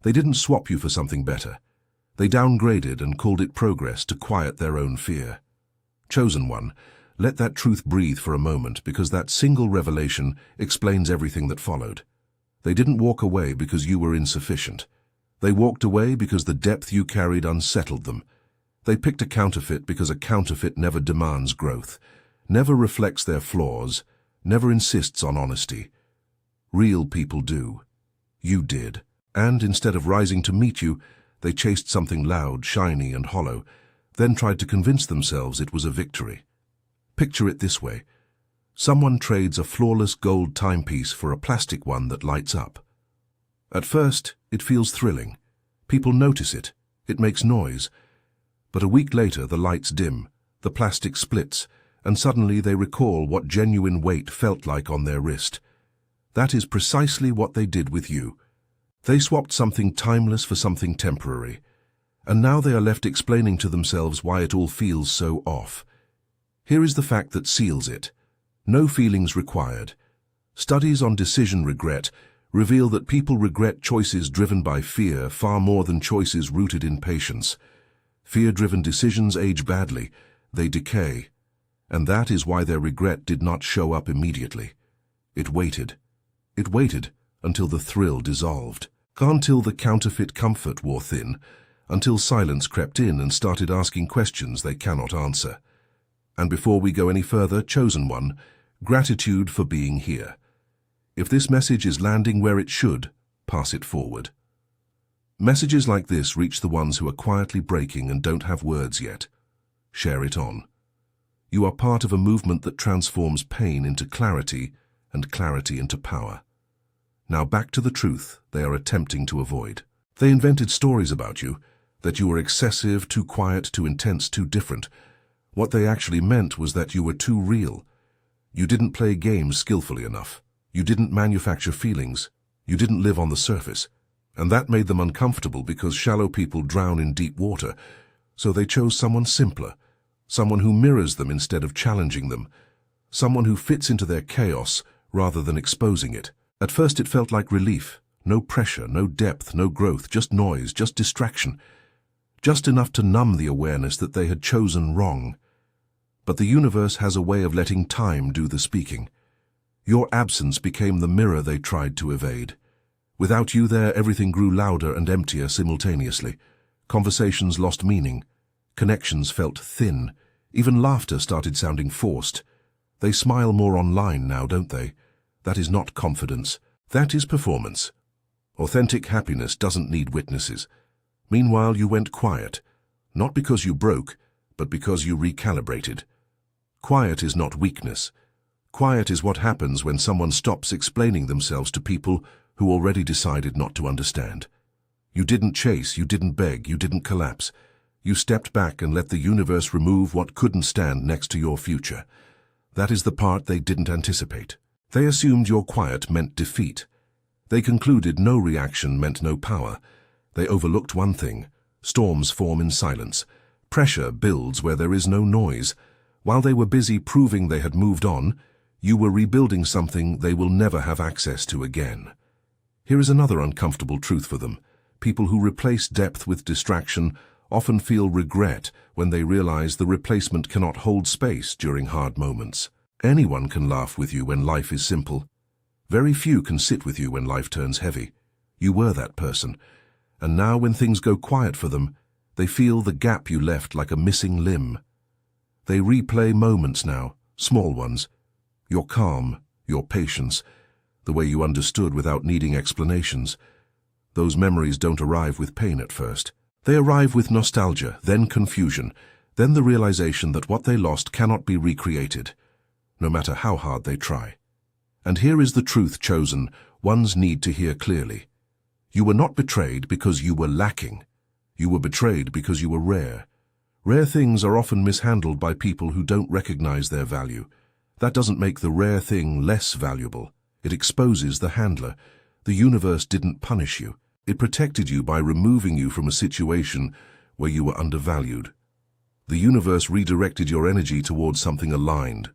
They didn't swap you for something better. They downgraded and called it progress to quiet their own fear. Chosen one, let that truth breathe for a moment, because that single revelation explains everything that followed. They didn't walk away because you were insufficient. They walked away because the depth you carried unsettled them. They picked a counterfeit because a counterfeit never demands growth, never reflects their flaws, never insists on honesty. Real people do. You did. And instead of rising to meet you, they chased something loud, shiny, and hollow, then tried to convince themselves it was a victory. Picture it this way. Someone trades a flawless gold timepiece for a plastic one that lights up. At first, it feels thrilling. People notice it. It makes noise. But a week later, the lights dim, the plastic splits, and suddenly they recall what genuine weight felt like on their wrist. That is precisely what they did with you. They swapped something timeless for something temporary, and now they are left explaining to themselves why it all feels so off. Here is the fact that seals it. No feelings required. Studies on decision regret reveal that people regret choices driven by fear far more than choices rooted in patience. Fear-driven decisions age badly, they decay, and that is why their regret did not show up immediately. It waited. It waited until the thrill dissolved, until the counterfeit comfort wore thin, until silence crept in and started asking questions they cannot answer. And before we go any further, chosen one, gratitude for being here. If this message is landing where it should, pass it forward. Messages like this reach the ones who are quietly breaking and don't have words yet. Share it on. You are part of a movement that transforms pain into clarity and clarity into power. Now back to the truth they are attempting to avoid. They invented stories about you, that you were excessive, too quiet, too intense, too different. What they actually meant was that you were too real. You didn't play games skillfully enough. You didn't manufacture feelings. You didn't live on the surface. And that made them uncomfortable because shallow people drown in deep water. So they chose someone simpler, someone who mirrors them instead of challenging them, someone who fits into their chaos rather than exposing it. At first it felt like relief. No pressure, no depth, no growth, just noise, just distraction. Just enough to numb the awareness that they had chosen wrong. But the universe has a way of letting time do the speaking. Your absence became the mirror they tried to evade. Without you there, everything grew louder and emptier simultaneously. Conversations lost meaning. Connections felt thin. Even laughter started sounding forced. They smile more online now, don't they? That is not confidence. That is performance. Authentic happiness doesn't need witnesses. Meanwhile, you went quiet. Not because you broke, but because you recalibrated. Quiet is not weakness. Quiet is what happens when someone stops explaining themselves to people who already decided not to understand. You didn't chase, you didn't beg, you didn't collapse. You stepped back and let the universe remove what couldn't stand next to your future. That is the part they didn't anticipate. They assumed your quiet meant defeat. They concluded no reaction meant no power. They overlooked one thing: storms form in silence. Pressure builds where there is no noise. While they were busy proving they had moved on, you were rebuilding something they will never have access to again. Here is another uncomfortable truth for them. People who replace depth with distraction often feel regret when they realize the replacement cannot hold space during hard moments. Anyone can laugh with you when life is simple. Very few can sit with you when life turns heavy. You were that person. And now when things go quiet for them, they feel the gap you left like a missing limb. They replay moments now, small ones. Your calm, your patience, the way you understood without needing explanations. Those memories don't arrive with pain at first. They arrive with nostalgia, then confusion, then the realization that what they lost cannot be recreated, no matter how hard they try. And here is the truth chosen ones need to hear clearly. You were not betrayed because you were lacking. You were betrayed because you were rare. Rare things are often mishandled by people who don't recognize their value. That doesn't make the rare thing less valuable. It exposes the handler. The universe didn't punish you. It protected you by removing you from a situation where you were undervalued. The universe redirected your energy towards something aligned.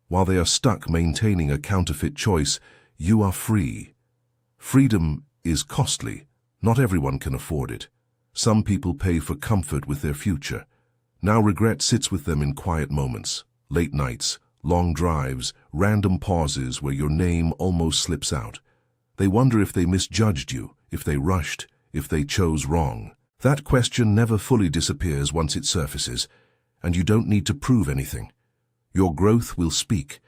While they are stuck maintaining a counterfeit choice, you are free. Freedom is costly, Not everyone can afford it. Some people pay for comfort with their future. Now regret sits with them in quiet moments, late nights, long drives, random pauses where your name almost slips out. They wonder if they misjudged you, if they rushed, if they chose wrong. That question never fully disappears once it surfaces, and you don't need to prove anything. Your growth will speak.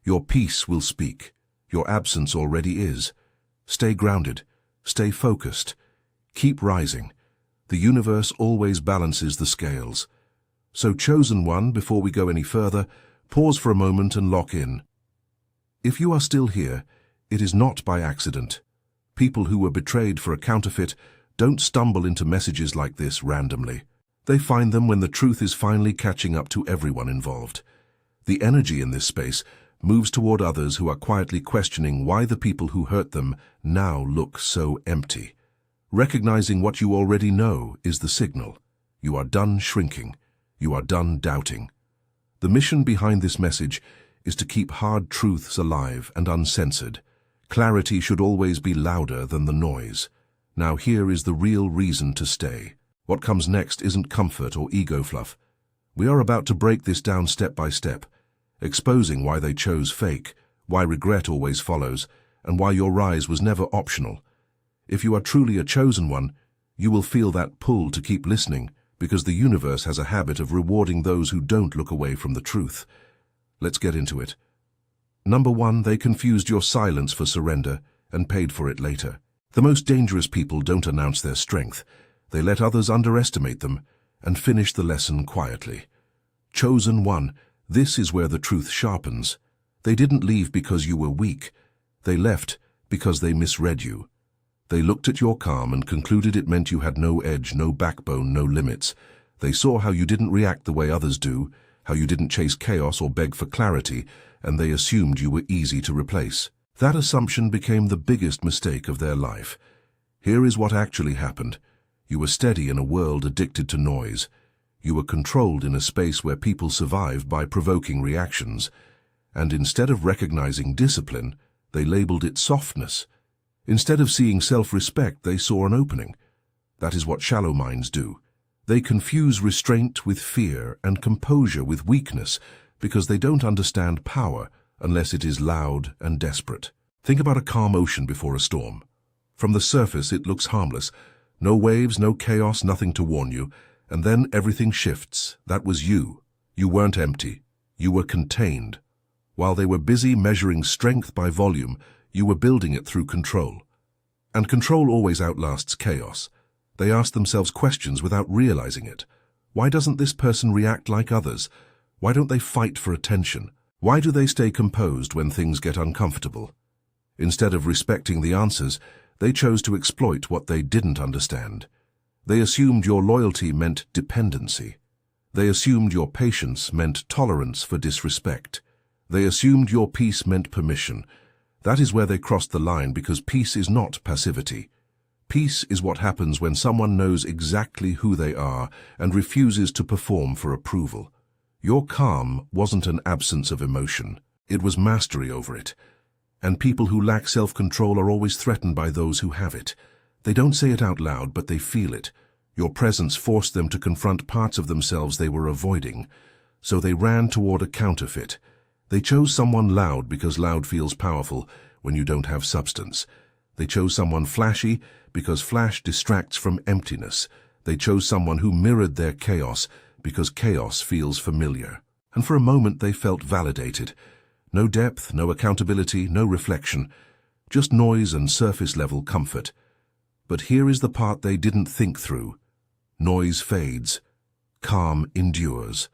Your peace will speak. Your absence already is. Stay grounded. Stay focused. Keep rising. The universe always balances the scales. So, chosen one, before we go any further, pause for a moment and lock in. If you are still here, it is not by accident. People who were betrayed for a counterfeit don't stumble into messages like this randomly. They find them when the truth is finally catching up to everyone involved. The energy in this space moves toward others who are quietly questioning why the people who hurt them now look so empty. Recognizing what you already know is the signal. You are done shrinking. You are done doubting. The mission behind this message is to keep hard truths alive and uncensored. Clarity should always be louder than the noise. Now here is the real reason to stay. What comes next isn't comfort or ego fluff. We are about to break this down step by step, exposing why they chose fake, why regret always follows, and why your rise was never optional. If you are truly a chosen one, you will feel that pull to keep listening, because the universe has a habit of rewarding those who don't look away from the truth. Let's get into it. Number 1, they confused your silence for surrender and paid for it later. The most dangerous people don't announce their strength. They let others underestimate them and finish the lesson quietly. Chosen one, this is where the truth sharpens. They didn't leave because you were weak. They left because they misread you. They looked at your calm and concluded it meant you had no edge, no backbone, no limits. They saw how you didn't react the way others do, how you didn't chase chaos or beg for clarity, and they assumed you were easy to replace. That assumption became the biggest mistake of their life. Here is what actually happened. You were steady in a world addicted to noise. You were controlled in a space where people survived by provoking reactions. And instead of recognizing discipline, they labeled it softness. Instead of seeing self-respect, they saw an opening. That is what shallow minds do. They confuse restraint with fear and composure with weakness because they don't understand power unless it is loud and desperate. Think about a calm ocean before a storm. From the surface, it looks harmless. No waves, no chaos, nothing to warn you. And then everything shifts. That was you. You weren't empty. You were contained. While they were busy measuring strength by volume, you were building it through control. And control always outlasts chaos. They asked themselves questions without realizing it. Why doesn't this person react like others? Why don't they fight for attention? Why do they stay composed when things get uncomfortable? Instead of respecting the answers, they chose to exploit what they didn't understand. They assumed your loyalty meant dependency. They assumed your patience meant tolerance for disrespect. They assumed your peace meant permission. That is where they crossed the line, because peace is not passivity. Peace is what happens when someone knows exactly who they are and refuses to perform for approval. Your calm wasn't an absence of emotion. It was mastery over it. And people who lack self-control are always threatened by those who have it. They don't say it out loud, but they feel it. Your presence forced them to confront parts of themselves they were avoiding. So they ran toward a counterfeit. They chose someone loud because loud feels powerful when you don't have substance. They chose someone flashy because flash distracts from emptiness. They chose someone who mirrored their chaos because chaos feels familiar. And for a moment they felt validated. No depth, no accountability, no reflection. Just noise and surface-level comfort. But here is the part they didn't think through. Noise fades. Calm endures.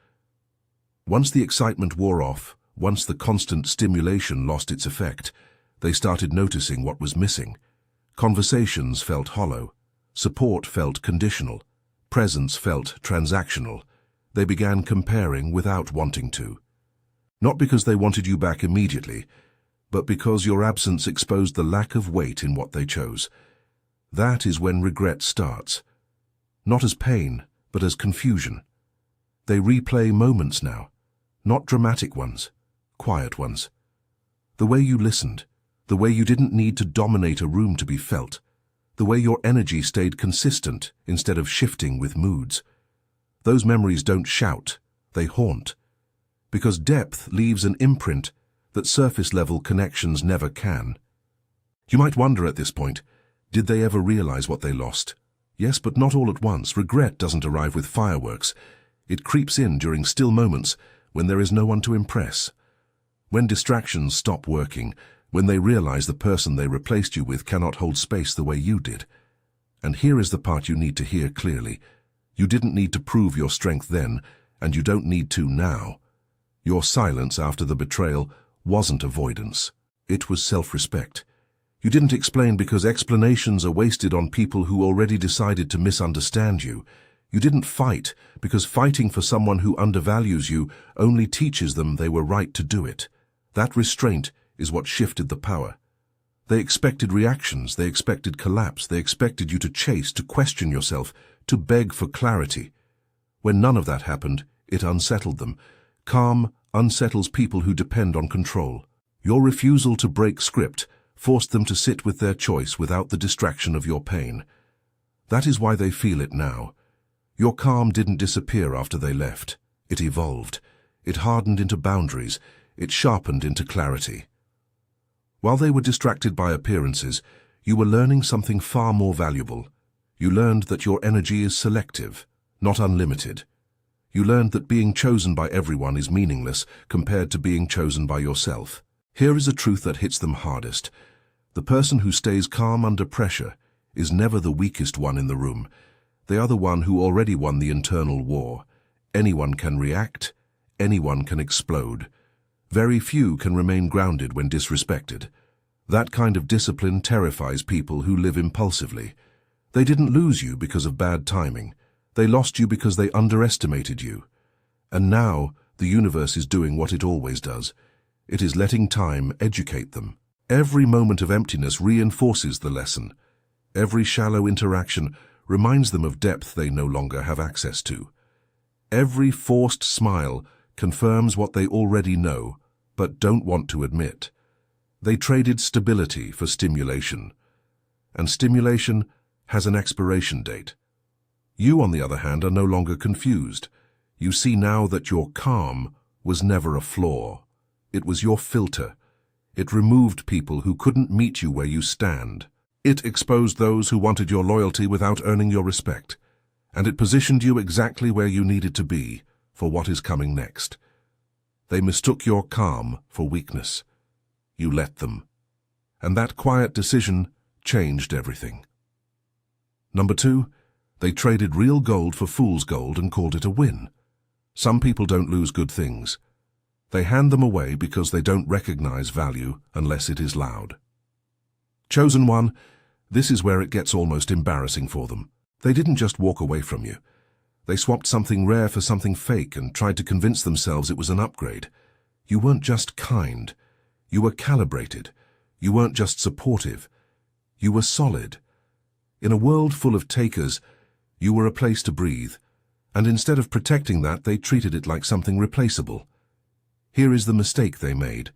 Once the excitement wore off, once the constant stimulation lost its effect, they started noticing what was missing. Conversations felt hollow. Support felt conditional. Presence felt transactional. They began comparing without wanting to. Not because they wanted you back immediately, but because your absence exposed the lack of weight in what they chose. That is when regret starts. Not as pain, but as confusion. They replay moments now, not dramatic ones, quiet ones. The way you listened, the way you didn't need to dominate a room to be felt, the way your energy stayed consistent instead of shifting with moods. Those memories don't shout, they haunt. Because depth leaves an imprint that surface-level connections never can. You might wonder at this point, did they ever realize what they lost? Yes, but not all at once. Regret doesn't arrive with fireworks. It creeps in during still moments when there is no one to impress. When distractions stop working, when they realize the person they replaced you with cannot hold space the way you did. And here is the part you need to hear clearly. You didn't need to prove your strength then, and you don't need to now. Your silence after the betrayal wasn't avoidance. It was self-respect. You didn't explain because explanations are wasted on people who already decided to misunderstand you. You didn't fight because fighting for someone who undervalues you only teaches them they were right to do it. That restraint is what shifted the power. They expected reactions, they expected collapse, they expected you to chase, to question yourself, to beg for clarity. When none of that happened, it unsettled them. Calm unsettles people who depend on control. Your refusal to break script forced them to sit with their choice without the distraction of your pain. That is why they feel it now. Your calm didn't disappear after they left. It evolved. It hardened into boundaries. It sharpened into clarity. While they were distracted by appearances, you were learning something far more valuable. You learned that your energy is selective, not unlimited. You learned that being chosen by everyone is meaningless compared to being chosen by yourself. Here is a truth that hits them hardest. The person who stays calm under pressure is never the weakest one in the room. They are the one who already won the internal war. Anyone can react. Anyone can explode. Very few can remain grounded when disrespected. That kind of discipline terrifies people who live impulsively. They didn't lose you because of bad timing. They lost you because they underestimated you. And now the universe is doing what it always does. It is letting time educate them. Every moment of emptiness reinforces the lesson. Every shallow interaction reminds them of depth they no longer have access to. Every forced smile confirms what they already know, but don't want to admit. They traded stability for stimulation. And stimulation has an expiration date. You, on the other hand, are no longer confused. You see now that your calm was never a flaw. It was your filter. It removed people who couldn't meet you where you stand. It exposed those who wanted your loyalty without earning your respect. And it positioned you exactly where you needed to be for what is coming next. They mistook your calm for weakness. You let them. And that quiet decision changed everything. Number 2, they traded real gold for fool's gold and called it a win. Some people don't lose good things. They hand them away because they don't recognize value unless it is loud. Chosen one, this is where it gets almost embarrassing for them. They didn't just walk away from you. They swapped something rare for something fake and tried to convince themselves it was an upgrade. You weren't just kind. You were calibrated. You weren't just supportive. You were solid. In a world full of takers, you were a place to breathe. And instead of protecting that, they treated it like something replaceable. Here is the mistake they made.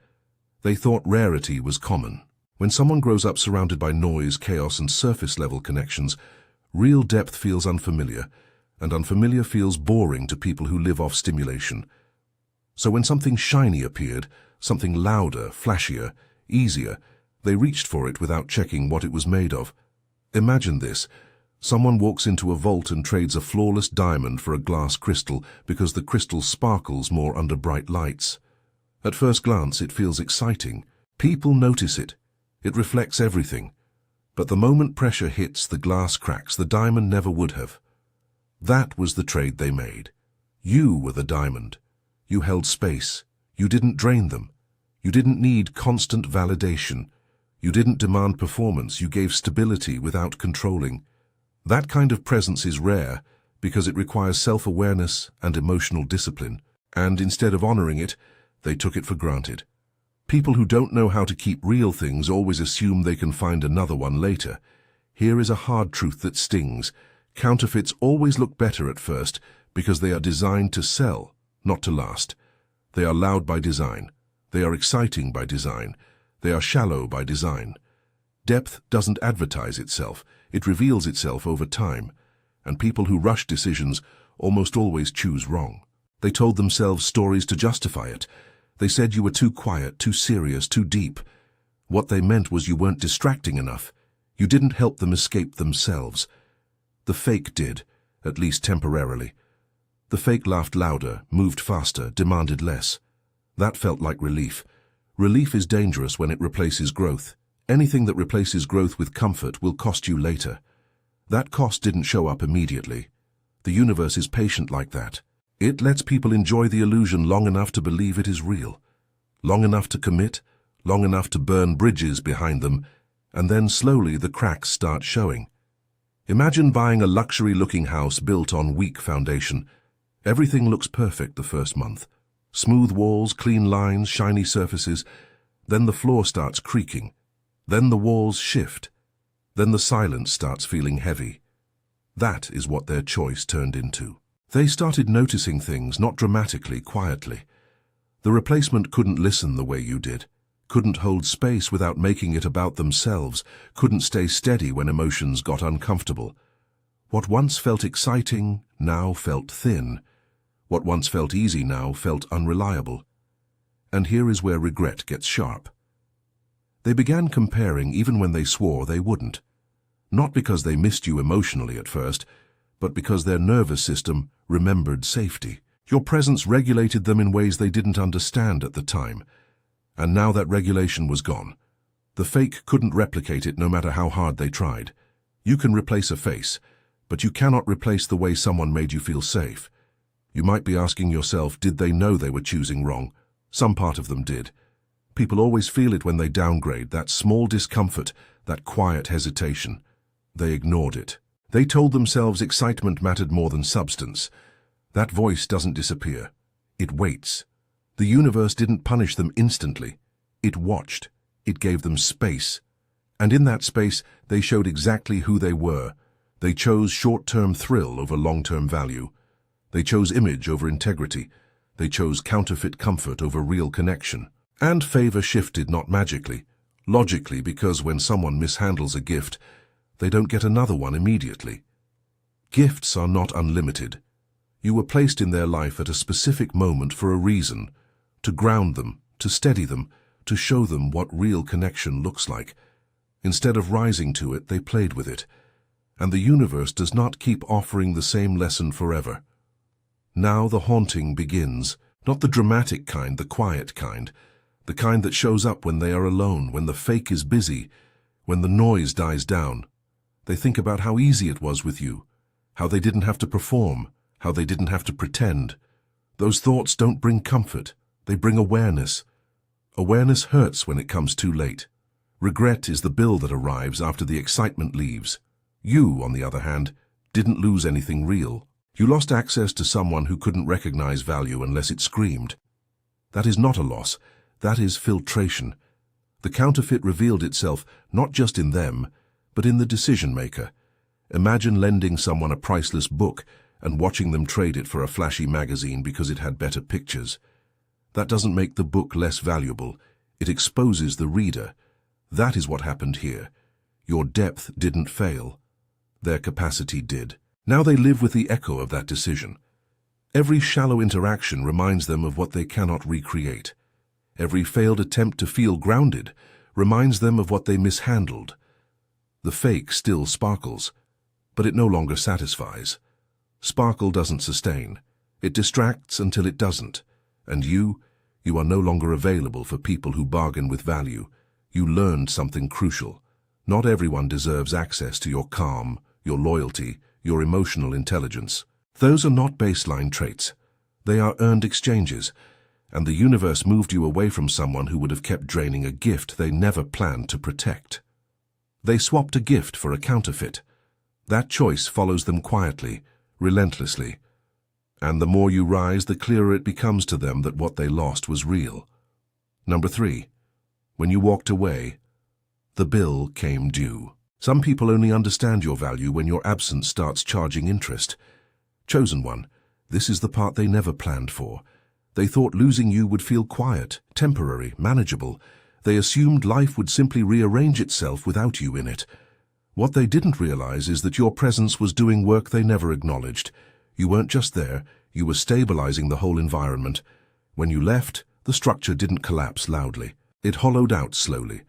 They thought rarity was common. When someone grows up surrounded by noise, chaos, and surface-level connections, real depth feels unfamiliar, and unfamiliar feels boring to people who live off stimulation. So when something shiny appeared, something louder, flashier, easier, they reached for it without checking what it was made of. Imagine this. Someone walks into a vault and trades a flawless diamond for a glass crystal because the crystal sparkles more under bright lights. At first glance, it feels exciting. People notice it. It reflects everything. But the moment pressure hits, the glass cracks. The diamond never would have. That was the trade they made. You were the diamond. You held space. You didn't drain them. You didn't need constant validation. You didn't demand performance. You gave stability without controlling. That kind of presence is rare because it requires self-awareness and emotional discipline. And instead of honoring it, they took it for granted. People who don't know how to keep real things always assume they can find another one later. Here is a hard truth that stings. Counterfeits always look better at first because they are designed to sell, not to last. They are loud by design. They are exciting by design. They are shallow by design. Depth doesn't advertise itself. It reveals itself over time, and people who rush decisions almost always choose wrong. They told themselves stories to justify it. They said you were too quiet, too serious, too deep. What they meant was you weren't distracting enough. You didn't help them escape themselves. The fake did, at least temporarily. The fake laughed louder, moved faster, demanded less. That felt like relief. Relief is dangerous when it replaces growth. Anything that replaces growth with comfort will cost you later. That cost didn't show up immediately. The universe is patient like that. It lets people enjoy the illusion long enough to believe it is real, long enough to commit, long enough to burn bridges behind them, and then slowly the cracks start showing. Imagine buying a luxury-looking house built on weak foundation. Everything looks perfect the first month. Smooth walls, clean lines, shiny surfaces. Then the floor starts creaking. Then the walls shift. Then the silence starts feeling heavy. That is what their choice turned into. They started noticing things, not dramatically, quietly. The replacement couldn't listen the way you did, couldn't hold space without making it about themselves, couldn't stay steady when emotions got uncomfortable. What once felt exciting now felt thin. What once felt easy now felt unreliable. And here is where regret gets sharp. They began comparing even when they swore they wouldn't. Not because they missed you emotionally at first, but because their nervous system remembered safety. Your presence regulated them in ways they didn't understand at the time. And now that regulation was gone. The fake couldn't replicate it no matter how hard they tried. You can replace a face, but you cannot replace the way someone made you feel safe. You might be asking yourself, did they know they were choosing wrong? Some part of them did. People always feel it when they downgrade, that small discomfort, that quiet hesitation. They ignored it. They told themselves excitement mattered more than substance. That voice doesn't disappear. It waits. The universe didn't punish them instantly. It watched. It gave them space. And in that space, they showed exactly who they were. They chose short-term thrill over long-term value. They chose image over integrity. They chose counterfeit comfort over real connection. And favor shifted not magically, logically, because when someone mishandles a gift, they don't get another one immediately. Gifts are not unlimited. You were placed in their life at a specific moment for a reason, to ground them, to steady them, to show them what real connection looks like. Instead of rising to it, they played with it. And the universe does not keep offering the same lesson forever. Now the haunting begins, not the dramatic kind, the quiet kind, the kind that shows up when they are alone, when the fake is busy, when the noise dies down. They think about how easy it was with you, how they didn't have to perform, how they didn't have to pretend. Those thoughts don't bring comfort, they bring awareness. Awareness hurts when it comes too late. Regret is the bill that arrives after the excitement leaves. You, on the other hand, didn't lose anything real. You lost access to someone who couldn't recognize value unless it screamed. That is not a loss, that is filtration. The counterfeit revealed itself not just in them, but in the decision-maker. Imagine lending someone a priceless book and watching them trade it for a flashy magazine because it had better pictures. That doesn't make the book less valuable. It exposes the reader. That is what happened here. Your depth didn't fail. Their capacity did. Now they live with the echo of that decision. Every shallow interaction reminds them of what they cannot recreate. Every failed attempt to feel grounded reminds them of what they mishandled. The fake still sparkles, but it no longer satisfies. Sparkle doesn't sustain. It distracts until it doesn't. And you are no longer available for people who bargain with value. You learned something crucial. Not everyone deserves access to your calm, your loyalty, your emotional intelligence. Those are not baseline traits. They are earned exchanges. And the universe moved you away from someone who would have kept draining a gift they never planned to protect. They swapped a gift for a counterfeit. That choice follows them quietly, relentlessly. And the more you rise, the clearer it becomes to them that what they lost was real. Number 3. When you walked away, the bill came due. Some people only understand your value when your absence starts charging interest. Chosen one, this is the part they never planned for. They thought losing you would feel quiet, temporary, manageable. They assumed life would simply rearrange itself without you in it. What they didn't realize is that your presence was doing work they never acknowledged. You weren't just there, you were stabilizing the whole environment. When you left, the structure didn't collapse loudly. It hollowed out slowly.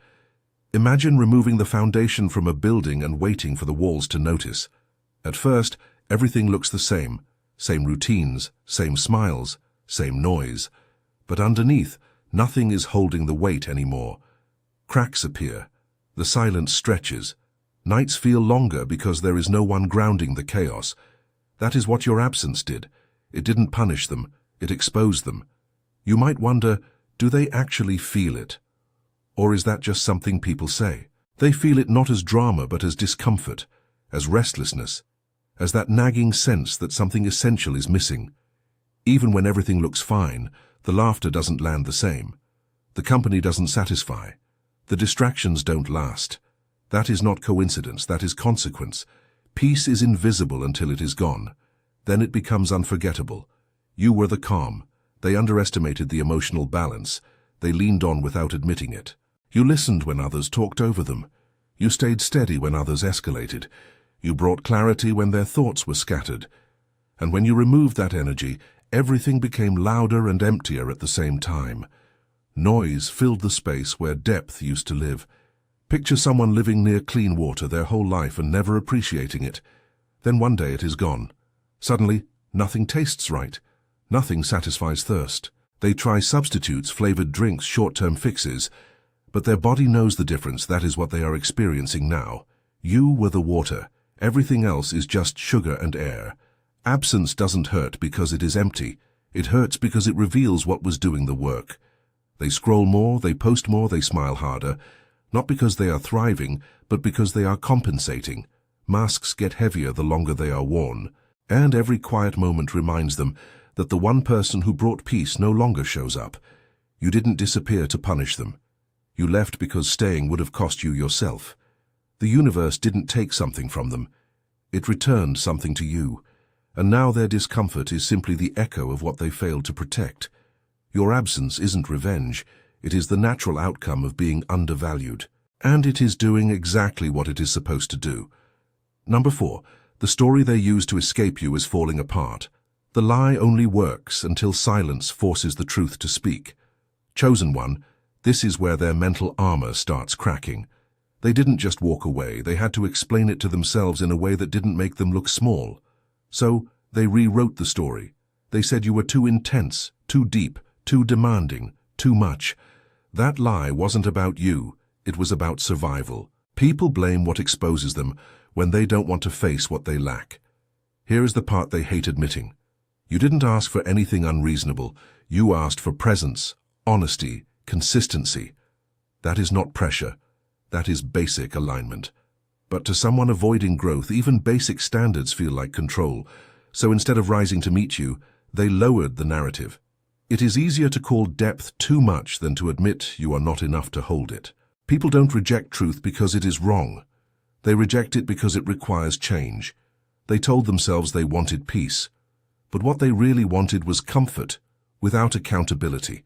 Imagine removing the foundation from a building and waiting for the walls to notice. At first, everything looks the same. Same routines, same smiles, same noise. But underneath, nothing is holding the weight anymore. Cracks appear. The silence stretches. Nights feel longer because there is no one grounding the chaos. That is what your absence did. It didn't punish them, it exposed them. You might wonder, do they actually feel it? Or is that just something people say? They feel it not as drama but as discomfort, as restlessness, as that nagging sense that something essential is missing. Even when everything looks fine, the laughter doesn't land the same. The company doesn't satisfy. The distractions don't last. That is not coincidence, that is consequence. Peace is invisible until it is gone. Then it becomes unforgettable. You were the calm. They underestimated the emotional balance. They leaned on without admitting it. You listened when others talked over them. You stayed steady when others escalated. You brought clarity when their thoughts were scattered. And when you removed that energy, everything became louder and emptier at the same time. Noise filled the space where depth used to live. Picture someone living near clean water their whole life and never appreciating it. Then one day it is gone. Suddenly, nothing tastes right. Nothing satisfies thirst. They try substitutes, flavored drinks, short-term fixes. But their body knows the difference. That is what they are experiencing now. You were the water. Everything else is just sugar and air. Absence doesn't hurt because it is empty. It hurts because it reveals what was doing the work. They scroll more, they post more, they smile harder. Not because they are thriving, but because they are compensating. Masks get heavier the longer they are worn. And every quiet moment reminds them that the one person who brought peace no longer shows up. You didn't disappear to punish them. You left because staying would have cost you yourself. The universe didn't take something from them. It returned something to you. And now their discomfort is simply the echo of what they failed to protect. Your absence isn't revenge. It is the natural outcome of being undervalued. And it is doing exactly what it is supposed to do. Number 4. The story they use to escape you is falling apart. The lie only works until silence forces the truth to speak. Chosen one, this is where their mental armor starts cracking. They didn't just walk away, they had to explain it to themselves in a way that didn't make them look small. So, they rewrote the story. They said you were too intense, too deep, too demanding, too much. That lie wasn't about you, it was about survival. People blame what exposes them when they don't want to face what they lack. Here is the part they hate admitting. You didn't ask for anything unreasonable. You asked for presence, honesty, consistency. That is not pressure. That is basic alignment. But to someone avoiding growth, even basic standards feel like control. So instead of rising to meet you, they lowered the narrative. It is easier to call depth too much than to admit you are not enough to hold it. People don't reject truth because it is wrong. They reject it because it requires change. They told themselves they wanted peace. But what they really wanted was comfort, without accountability.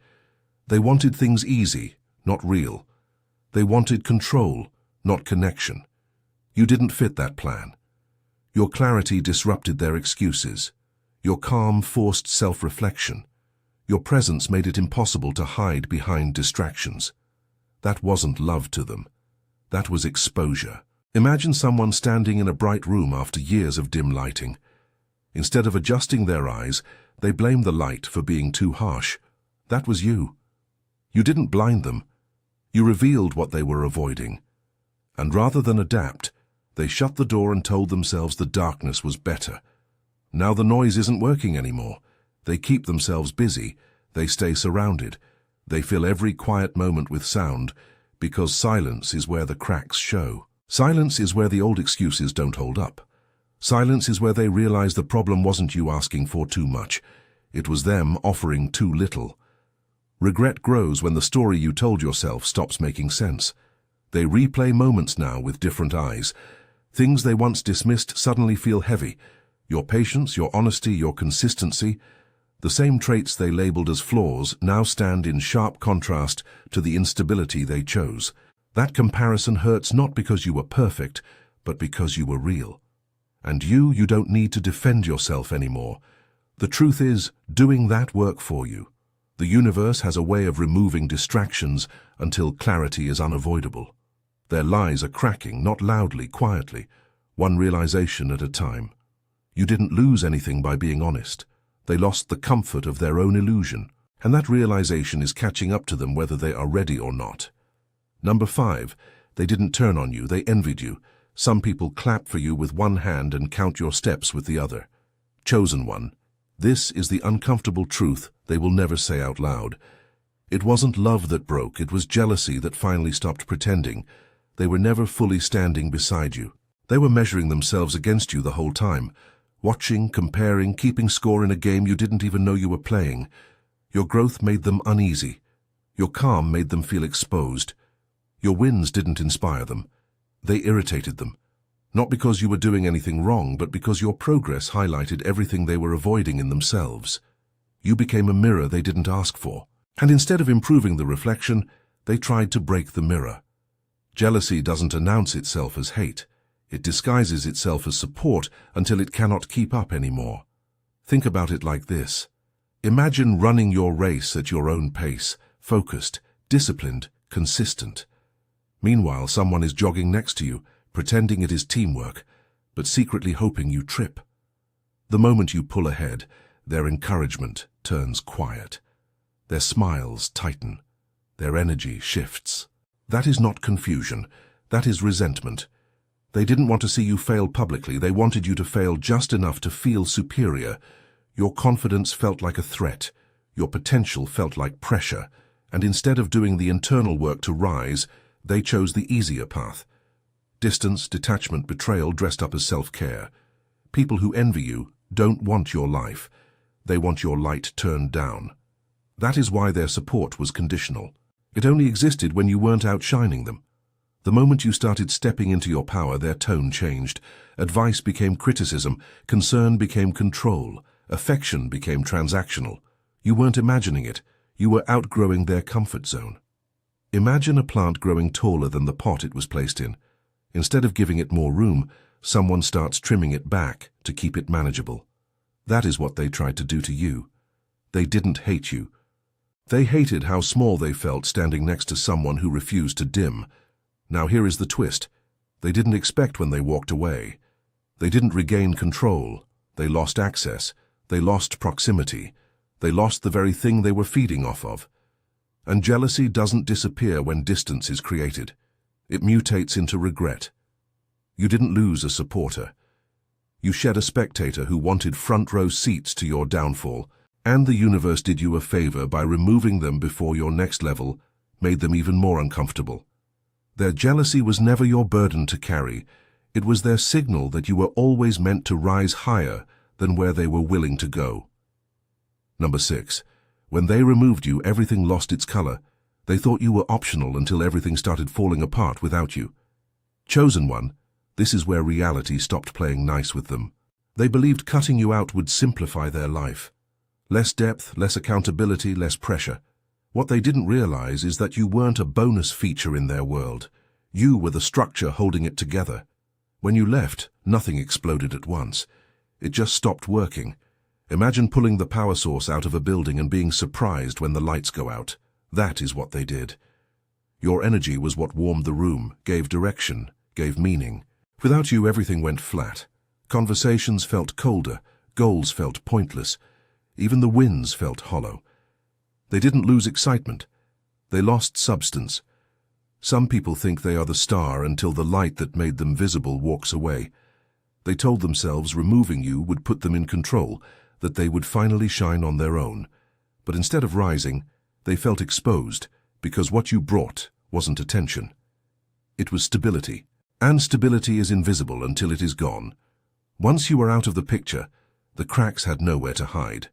They wanted things easy, not real. They wanted control, not connection. You didn't fit that plan. Your clarity disrupted their excuses. Your calm forced self-reflection. Your presence made it impossible to hide behind distractions. That wasn't love to them. That was exposure. Imagine someone standing in a bright room after years of dim lighting. Instead of adjusting their eyes, they blame the light for being too harsh. That was you. You didn't blind them. You revealed what they were avoiding. And rather than adapt, they shut the door and told themselves the darkness was better. Now the noise isn't working anymore. They keep themselves busy. They stay surrounded. They fill every quiet moment with sound, because silence is where the cracks show. Silence is where the old excuses don't hold up. Silence is where they realize the problem wasn't you asking for too much. It was them offering too little. Regret grows when the story you told yourself stops making sense. They replay moments now with different eyes. Things they once dismissed suddenly feel heavy. Your patience, your honesty, your consistency, the same traits they labeled as flaws now stand in sharp contrast to the instability they chose. That comparison hurts not because you were perfect, but because you were real. And you don't need to defend yourself anymore. The truth is, doing that work for you. The universe has a way of removing distractions until clarity is unavoidable. Their lies are cracking, not loudly, quietly, one realization at a time. You didn't lose anything by being honest. They lost the comfort of their own illusion, and that realization is catching up to them whether they are ready or not. Number 5, they didn't turn on you, they envied you. Some people clap for you with one hand and count your steps with the other. Chosen one. This is the uncomfortable truth they will never say out loud. It wasn't love that broke, it was jealousy that finally stopped pretending. They were never fully standing beside you. They were measuring themselves against you the whole time, watching, comparing, keeping score in a game you didn't even know you were playing. Your growth made them uneasy. Your calm made them feel exposed. Your wins didn't inspire them. They irritated them. Not because you were doing anything wrong, but because your progress highlighted everything they were avoiding in themselves. You became a mirror they didn't ask for. And instead of improving the reflection, they tried to break the mirror. Jealousy doesn't announce itself as hate. It disguises itself as support until it cannot keep up anymore. Think about it like this. Imagine running your race at your own pace, focused, disciplined, consistent. Meanwhile, someone is jogging next to you, pretending it is teamwork, but secretly hoping you trip. The moment you pull ahead, their encouragement turns quiet. Their smiles tighten. Their energy shifts. That is not confusion. That is resentment. They didn't want to see you fail publicly. They wanted you to fail just enough to feel superior. Your confidence felt like a threat. Your potential felt like pressure. And instead of doing the internal work to rise, they chose the easier path. Distance, detachment, betrayal dressed up as self-care. People who envy you don't want your life. They want your light turned down. That is why their support was conditional. It only existed when you weren't outshining them. The moment you started stepping into your power, their tone changed. Advice became criticism, concern became control, affection became transactional. You weren't imagining it. You were outgrowing their comfort zone. Imagine a plant growing taller than the pot it was placed in. Instead of giving it more room, someone starts trimming it back to keep it manageable. That is what they tried to do to you. They didn't hate you. They hated how small they felt standing next to someone who refused to dim. Now here is the twist. They didn't expect when they walked away. They didn't regain control. They lost access. They lost proximity. They lost the very thing they were feeding off of. And jealousy doesn't disappear when distance is created. It mutates into regret. You didn't lose a supporter. You shed a spectator who wanted front-row seats to your downfall, and the universe did you a favor by removing them before your next level made them even more uncomfortable. Their jealousy was never your burden to carry. It was their signal that you were always meant to rise higher than where they were willing to go. Number 6. When they removed you, everything lost its color. They thought you were optional until everything started falling apart without you. Chosen one, this is where reality stopped playing nice with them. They believed cutting you out would simplify their life. Less depth, less accountability, less pressure. What they didn't realize is that you weren't a bonus feature in their world. You were the structure holding it together. When you left, nothing exploded at once. It just stopped working. Imagine pulling the power source out of a building and being surprised when the lights go out. That is what they did. Your energy was what warmed the room, gave direction, gave meaning. Without you, everything went flat. Conversations felt colder, goals felt pointless. Even the wins felt hollow. They didn't lose excitement. They lost substance. Some people think they are the star until the light that made them visible walks away. They told themselves removing you would put them in control, that they would finally shine on their own. But instead of rising, they felt exposed, because what you brought wasn't attention. It was stability, and stability is invisible until it is gone. Once you were out of the picture, the cracks had nowhere to hide.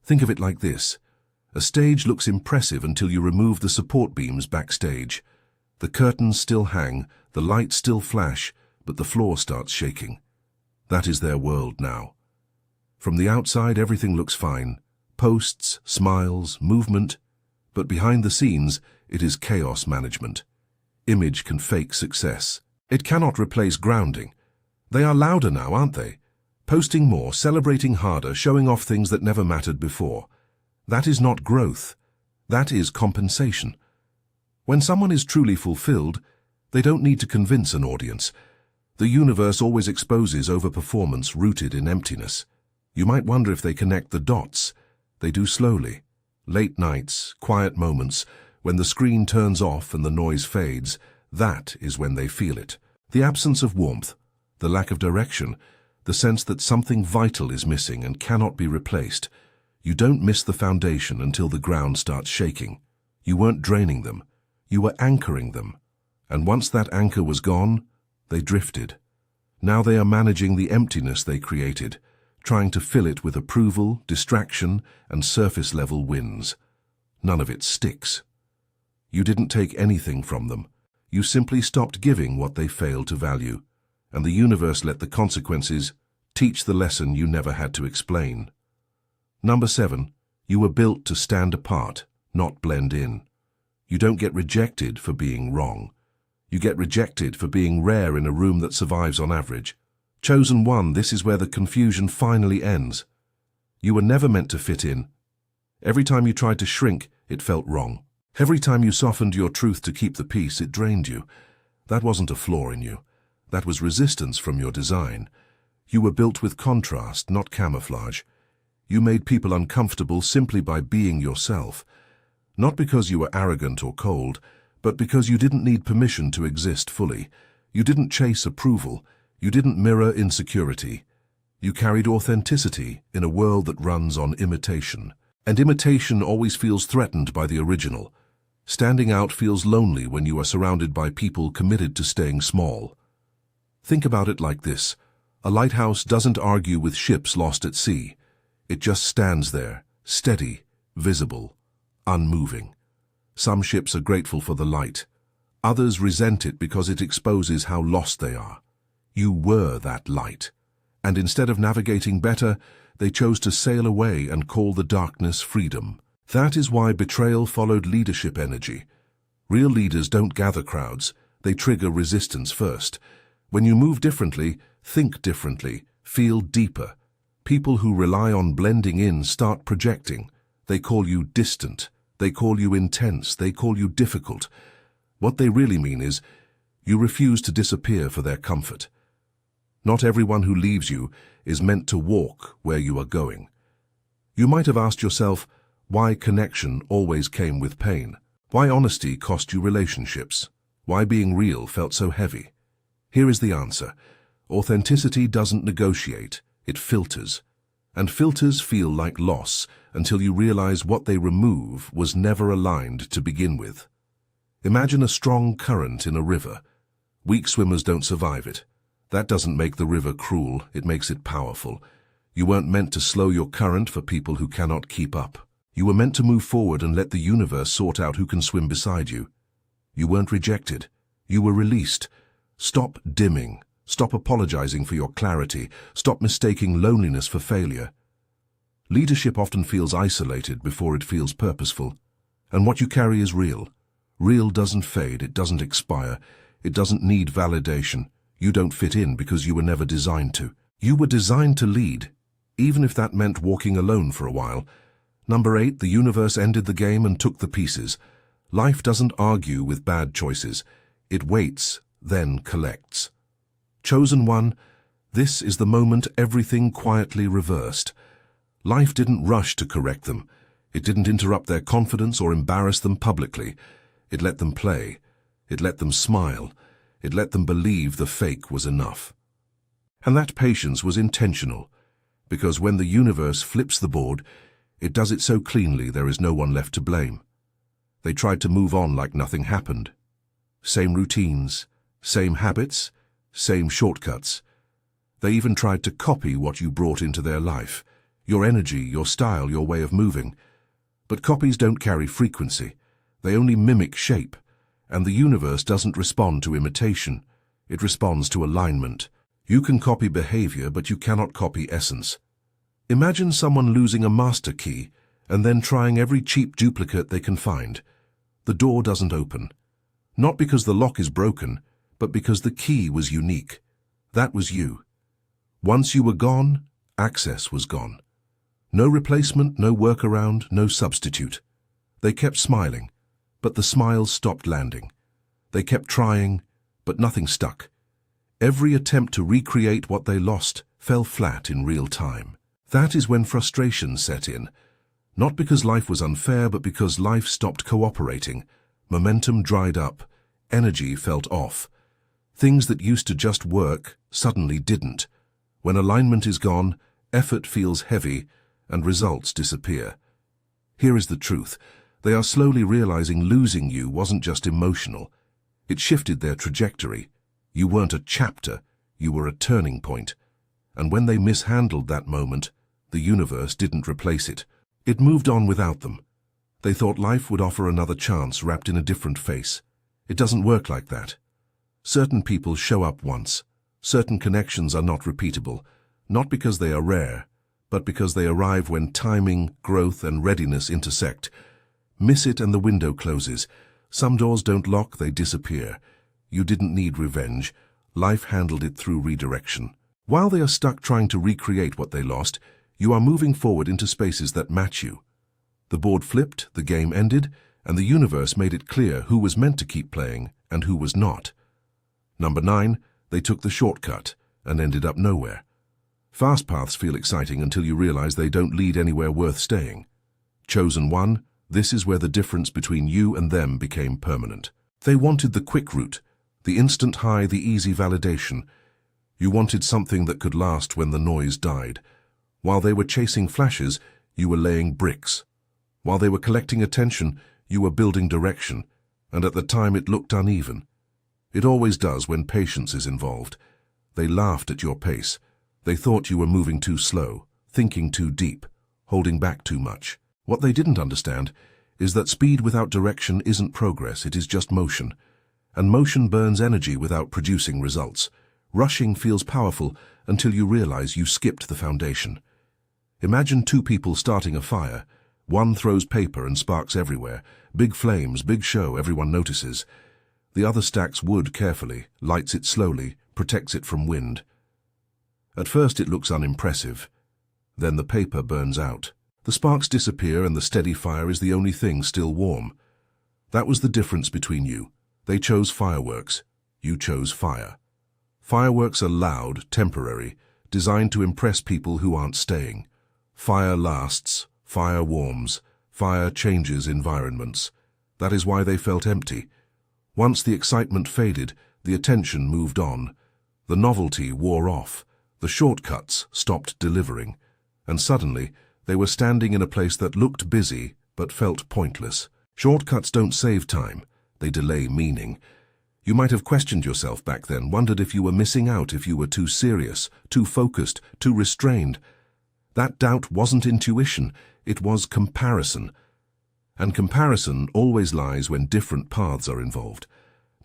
Think of it like this. A stage looks impressive until you remove the support beams backstage. The curtains still hang, the lights still flash, but the floor starts shaking. That is their world now. From the outside, everything looks fine. Posts, smiles, movement. But behind the scenes, it is chaos management. Image can fake success. It cannot replace grounding. They are louder now, aren't they? Posting more, celebrating harder, showing off things that never mattered before. That is not growth. That is compensation. When someone is truly fulfilled, they don't need to convince an audience. The universe always exposes overperformance rooted in emptiness. You might wonder if they connect the dots. They do slowly. Late nights, quiet moments, when the screen turns off and the noise fades, that is when they feel it. The absence of warmth, the lack of direction, the sense that something vital is missing and cannot be replaced. You don't miss the foundation until the ground starts shaking. You weren't draining them. You were anchoring them. And once that anchor was gone, they drifted. Now they are managing the emptiness they created, trying to fill it with approval, distraction, and surface-level wins. None of it sticks. You didn't take anything from them. You simply stopped giving what they failed to value, and the universe let the consequences teach the lesson you never had to explain. Number 7, you were built to stand apart, not blend in. You don't get rejected for being wrong. You get rejected for being rare in a room that survives on average. Chosen one, this is where the confusion finally ends. You were never meant to fit in. Every time you tried to shrink, it felt wrong. Every time you softened your truth to keep the peace, it drained you. That wasn't a flaw in you. That was resistance from your design. You were built with contrast, not camouflage. You made people uncomfortable simply by being yourself. Not because you were arrogant or cold, but because you didn't need permission to exist fully. You didn't chase approval. You didn't mirror insecurity. You carried authenticity in a world that runs on imitation. And imitation always feels threatened by the original. Standing out feels lonely when you are surrounded by people committed to staying small. Think about it like this. A lighthouse doesn't argue with ships lost at sea. It just stands there, steady, visible, unmoving. Some ships are grateful for the light. Others resent it because it exposes how lost they are. You were that light. And instead of navigating better, they chose to sail away and call the darkness freedom. That is why betrayal followed leadership energy. Real leaders don't gather crowds. They trigger resistance first. When you move differently, think differently, feel deeper. People who rely on blending in start projecting. They call you distant. They call you intense. They call you difficult. What they really mean is, you refuse to disappear for their comfort. Not everyone who leaves you is meant to walk where you are going. You might have asked yourself why connection always came with pain, why honesty cost you relationships, why being real felt so heavy. Here is the answer. Authenticity doesn't negotiate, it filters. And filters feel like loss until you realize what they remove was never aligned to begin with. Imagine a strong current in a river. Weak swimmers don't survive it. That doesn't make the river cruel, it makes it powerful. You weren't meant to slow your current for people who cannot keep up. You were meant to move forward and let the universe sort out who can swim beside you. You weren't rejected. You were released. Stop dimming. Stop apologizing for your clarity. Stop mistaking loneliness for failure. Leadership often feels isolated before it feels purposeful. And what you carry is real. Real doesn't fade, it doesn't expire, it doesn't need validation. You don't fit in because you were never designed to. You were designed to lead, even if that meant walking alone for a while. Number 8, the universe ended the game and took the pieces. Life doesn't argue with bad choices. It waits, then collects. Chosen one, this is the moment everything quietly reversed. Life didn't rush to correct them. It didn't interrupt their confidence or embarrass them publicly. It let them play. It let them smile. It let them believe the fake was enough. And that patience was intentional, because when the universe flips the board, it does it so cleanly there is no one left to blame. They tried to move on like nothing happened. Same routines, same habits, same shortcuts. They even tried to copy what you brought into their life, your energy, your style, your way of moving. But copies don't carry frequency. They only mimic shape. And the universe doesn't respond to imitation. It responds to alignment. You can copy behavior, but you cannot copy essence. Imagine someone losing a master key and then trying every cheap duplicate they can find. The door doesn't open. Not because the lock is broken, but because the key was unique. That was you. Once you were gone, access was gone. No replacement, no workaround, no substitute. They kept smiling, but the smiles stopped landing. They kept trying, but nothing stuck. Every attempt to recreate what they lost fell flat in real time. That is when frustration set in. Not because life was unfair, but because life stopped cooperating. Momentum dried up. Energy felt off. Things that used to just work suddenly didn't. When alignment is gone, effort feels heavy and results disappear. Here is the truth. They are slowly realizing losing you wasn't just emotional. It shifted their trajectory. You weren't a chapter, you were a turning point. And when they mishandled that moment, the universe didn't replace it. It moved on without them. They thought life would offer another chance wrapped in a different face. It doesn't work like that. Certain people show up once. Certain connections are not repeatable, not because they are rare, but because they arrive when timing, growth, and readiness intersect. Miss it and the window closes. Some doors don't lock, they disappear. You didn't need revenge. Life handled it through redirection. While they are stuck trying to recreate what they lost, you are moving forward into spaces that match you. The board flipped, the game ended, and the universe made it clear who was meant to keep playing and who was not. Number 9, they took the shortcut and ended up nowhere. Fast paths feel exciting until you realize they don't lead anywhere worth staying. Chosen one, this is where the difference between you and them became permanent. They wanted the quick route, the instant high, the easy validation. You wanted something that could last when the noise died. While they were chasing flashes, you were laying bricks. While they were collecting attention, you were building direction, and at the time it looked uneven. It always does when patience is involved. They laughed at your pace. They thought you were moving too slow, thinking too deep, holding back too much. What they didn't understand is that speed without direction isn't progress, it is just motion. And motion burns energy without producing results. Rushing feels powerful until you realize you skipped the foundation. Imagine two people starting a fire. One throws paper and sparks everywhere. Big flames, big show, everyone notices. The other stacks wood carefully, lights it slowly, protects it from wind. At first it looks unimpressive. Then the paper burns out. The sparks disappear and the steady fire is the only thing still warm. That was the difference between you. They chose fireworks. You chose fire. Fireworks are loud, temporary, designed to impress people who aren't staying. Fire lasts, fire warms, fire changes environments. That is why they felt empty. Once the excitement faded, the attention moved on. The novelty wore off. The shortcuts stopped delivering. And suddenly, they were standing in a place that looked busy but felt pointless. Shortcuts don't save time. They delay meaning. You might have questioned yourself back then, wondered if you were missing out, if you were too serious, too focused, too restrained. That doubt wasn't intuition, it was comparison. And comparison always lies when different paths are involved.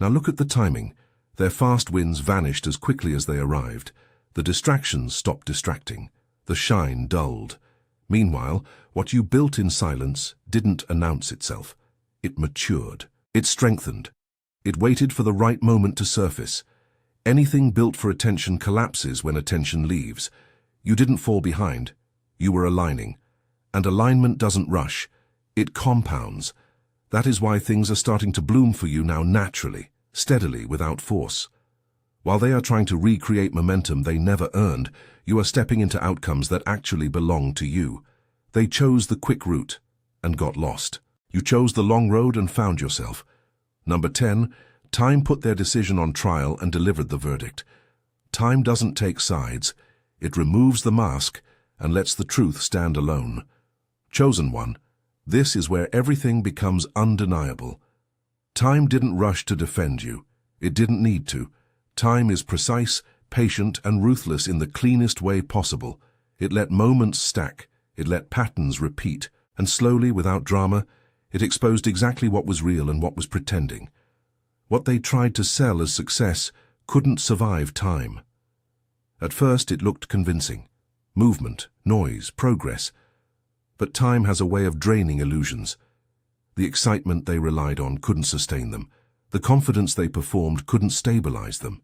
Now look at the timing. Their fast wins vanished as quickly as they arrived. The distractions stopped distracting. The shine dulled. Meanwhile, what you built in silence didn't announce itself. It matured. It strengthened. It waited for the right moment to surface. Anything built for attention collapses when attention leaves. You didn't fall behind. You were aligning. And alignment doesn't rush. It compounds. That is why things are starting to bloom for you now naturally, steadily, without force. While they are trying to recreate momentum they never earned, you are stepping into outcomes that actually belong to you. They chose the quick route and got lost. You chose the long road and found yourself. Number 10, time put their decision on trial and delivered the verdict. Time doesn't take sides. It removes the mask and lets the truth stand alone. Chosen one, this is where everything becomes undeniable. Time didn't rush to defend you. It didn't need to. Time is precise, patient, and ruthless in the cleanest way possible. It let moments stack. It let patterns repeat. And slowly, without drama, it exposed exactly what was real and what was pretending. What they tried to sell as success couldn't survive time. At first it looked convincing. Movement, noise, progress. But time has a way of draining illusions. The excitement they relied on couldn't sustain them. The confidence they performed couldn't stabilize them.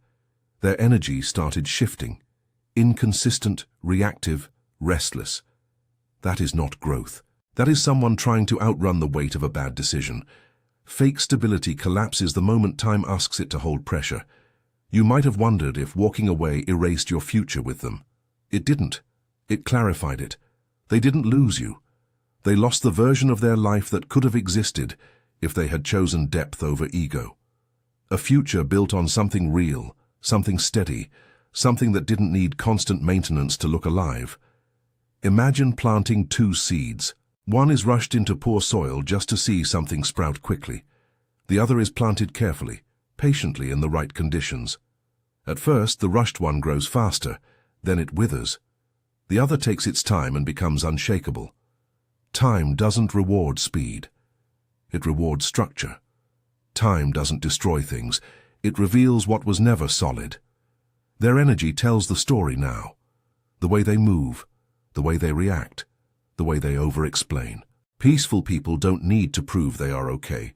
Their energy started shifting. Inconsistent, reactive, restless. That is not growth. That is someone trying to outrun the weight of a bad decision. Fake stability collapses the moment time asks it to hold pressure. You might have wondered if walking away erased your future with them. It didn't. It clarified it. They didn't lose you. They lost the version of their life that could have existed if they had chosen depth over ego. A future built on something real, something steady, something that didn't need constant maintenance to look alive. Imagine planting two seeds. One is rushed into poor soil just to see something sprout quickly. The other is planted carefully, patiently in the right conditions. At first, the rushed one grows faster, then it withers. The other takes its time and becomes unshakable. Time doesn't reward speed. It rewards structure. Time doesn't destroy things. It reveals what was never solid. Their energy tells the story now. The way they move, the way they react, the way they over-explain. Peaceful people don't need to prove they are okay.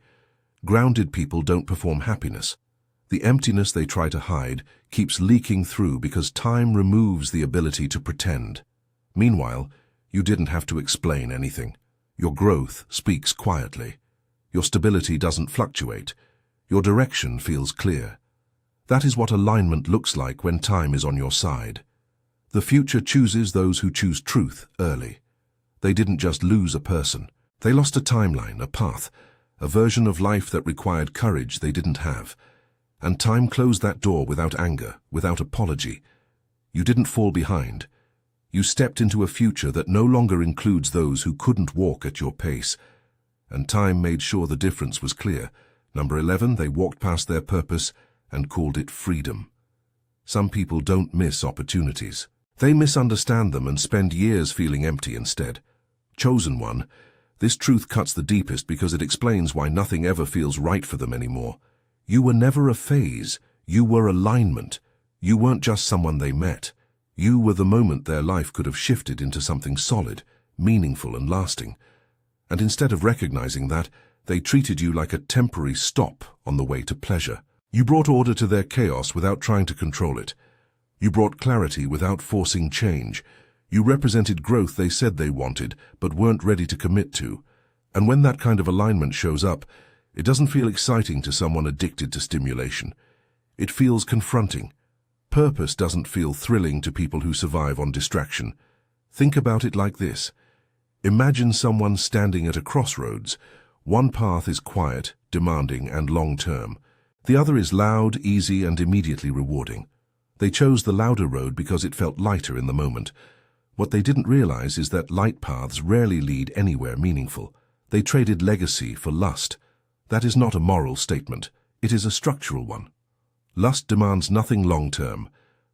Grounded people don't perform happiness. The emptiness they try to hide keeps leaking through because time removes the ability to pretend. Meanwhile, you didn't have to explain anything. Your growth speaks quietly. Your stability doesn't fluctuate. Your direction feels clear. That is what alignment looks like when time is on your side. The future chooses those who choose truth early. They didn't just lose a person. They lost a timeline, a path, a version of life that required courage they didn't have. And time closed that door without anger, without apology. You didn't fall behind. You stepped into a future that no longer includes those who couldn't walk at your pace. And time made sure the difference was clear. Number 11, they walked past their purpose and called it freedom. Some people don't miss opportunities. They misunderstand them and spend years feeling empty instead. Chosen one, this truth cuts the deepest because it explains why nothing ever feels right for them anymore. You were never a phase. You were alignment. You weren't just someone they met. You were the moment their life could have shifted into something solid, meaningful and lasting. And instead of recognizing that, they treated you like a temporary stop on the way to pleasure. You brought order to their chaos without trying to control it. You brought clarity without forcing change. You represented growth they said they wanted, but weren't ready to commit to. And when that kind of alignment shows up, it doesn't feel exciting to someone addicted to stimulation. It feels confronting. Purpose doesn't feel thrilling to people who survive on distraction. Think about it like this. Imagine someone standing at a crossroads. One path is quiet, demanding, and long-term. The other is loud, easy, and immediately rewarding. They chose the louder road because it felt lighter in the moment. What they didn't realize is that light paths rarely lead anywhere meaningful. They traded legacy for lust. That is not a moral statement. It is a structural one. Lust demands nothing long-term.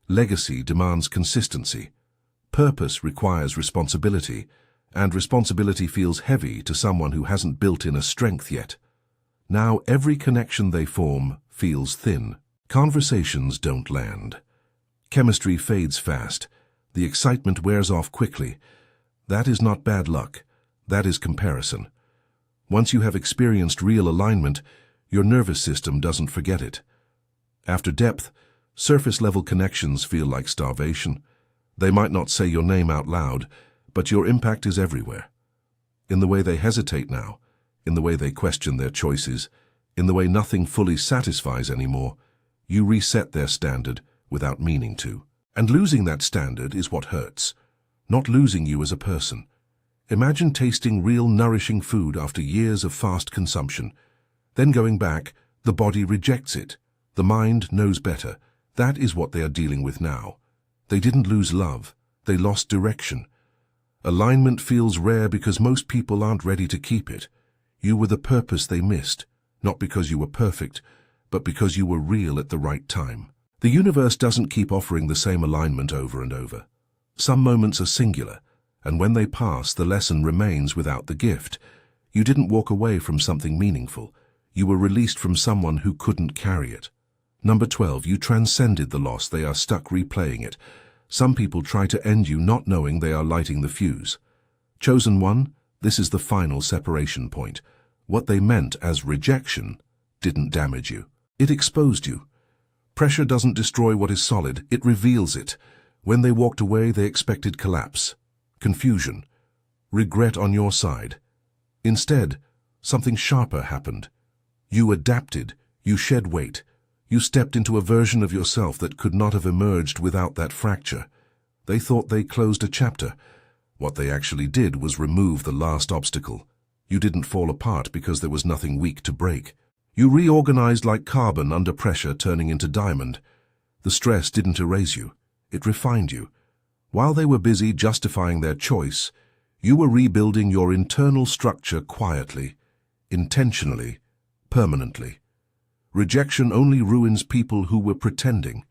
Legacy demands consistency. Purpose requires responsibility, and responsibility feels heavy to someone who hasn't built in a strength yet. Now every connection they form feels thin. Conversations don't land. Chemistry fades fast. The excitement wears off quickly. That is not bad luck. That is comparison. Once you have experienced real alignment, your nervous system doesn't forget it. After depth, surface-level connections feel like starvation. They might not say your name out loud, but your impact is everywhere. In the way they hesitate now, in the way they question their choices, in the way nothing fully satisfies anymore, you reset their standard without meaning to. And losing that standard is what hurts, not losing you as a person. Imagine tasting real nourishing food after years of fast consumption. Then going back, the body rejects it. The mind knows better. That is what they are dealing with now. They didn't lose love. They lost direction. Alignment feels rare because most people aren't ready to keep it. You were the purpose they missed, not because you were perfect, but because you were real at the right time. The universe doesn't keep offering the same alignment over and over. Some moments are singular, and when they pass, the lesson remains without the gift. You didn't walk away from something meaningful. You were released from someone who couldn't carry it. Number 12, you transcended the loss. They are stuck replaying it. Some people try to end you not knowing they are lighting the fuse. Chosen one, this is the final separation point. What they meant as rejection didn't damage you. It exposed you. Pressure doesn't destroy what is solid, it reveals it. When they walked away, they expected collapse, confusion, regret on your side. Instead, something sharper happened. You adapted, you shed weight, you stepped into a version of yourself that could not have emerged without that fracture. They thought they closed a chapter. What they actually did was remove the last obstacle. You didn't fall apart because there was nothing weak to break. You reorganized like carbon under pressure turning into diamond. The stress didn't erase you. It refined you. While they were busy justifying their choice, you were rebuilding your internal structure quietly, intentionally, permanently. Rejection only ruins people who were pretending.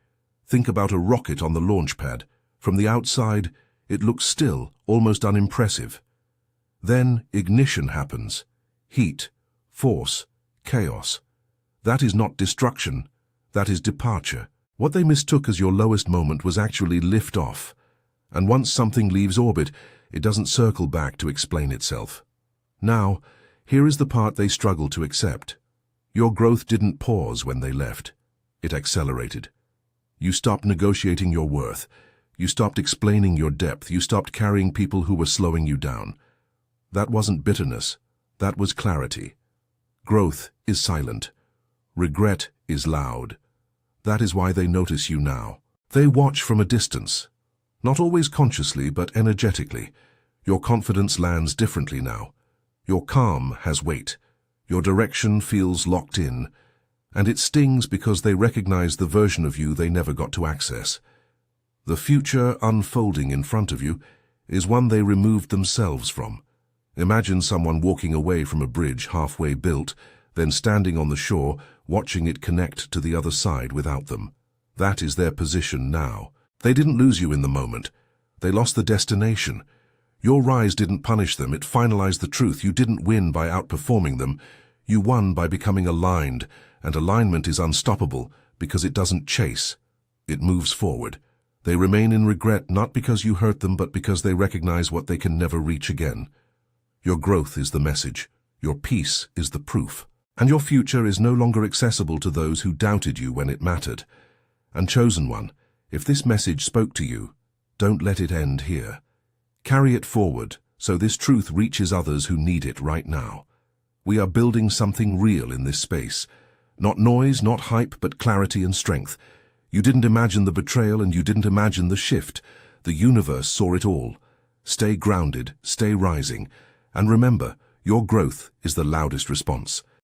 Think about a rocket on the launch pad. From the outside, it looks still, almost unimpressive. Then ignition happens. Heat, force, chaos. That is not destruction. That is departure. What they mistook as your lowest moment was actually lift-off. And once something leaves orbit, it doesn't circle back to explain itself. Now, here is the part they struggle to accept. Your growth didn't pause when they left. It accelerated. You stopped negotiating your worth. You stopped explaining your depth. You stopped carrying people who were slowing you down. That wasn't bitterness. That was clarity. Growth is silent. Regret is loud. That is why they notice you now. They watch from a distance. Not always consciously, but energetically. Your confidence lands differently now. Your calm has weight. Your direction feels locked in. And it stings because they recognize the version of you they never got to access. The future unfolding in front of you is one they removed themselves from. Imagine someone walking away from a bridge halfway built, then standing on the shore, watching it connect to the other side without them. That is their position now. They didn't lose you in the moment. They lost the destination. Your rise didn't punish them, it finalized the truth. You didn't win by outperforming them. You won by becoming aligned, and alignment is unstoppable because it doesn't chase. It moves forward. They remain in regret not because you hurt them, but because they recognize what they can never reach again. Your growth is the message. Your peace is the proof. And your future is no longer accessible to those who doubted you when it mattered. And chosen one, if this message spoke to you, don't let it end here. Carry it forward so this truth reaches others who need it right now. We are building something real in this space. Not noise, not hype, but clarity and strength. You didn't imagine the betrayal and you didn't imagine the shift. The universe saw it all. Stay grounded, stay rising, and remember, your growth is the loudest response.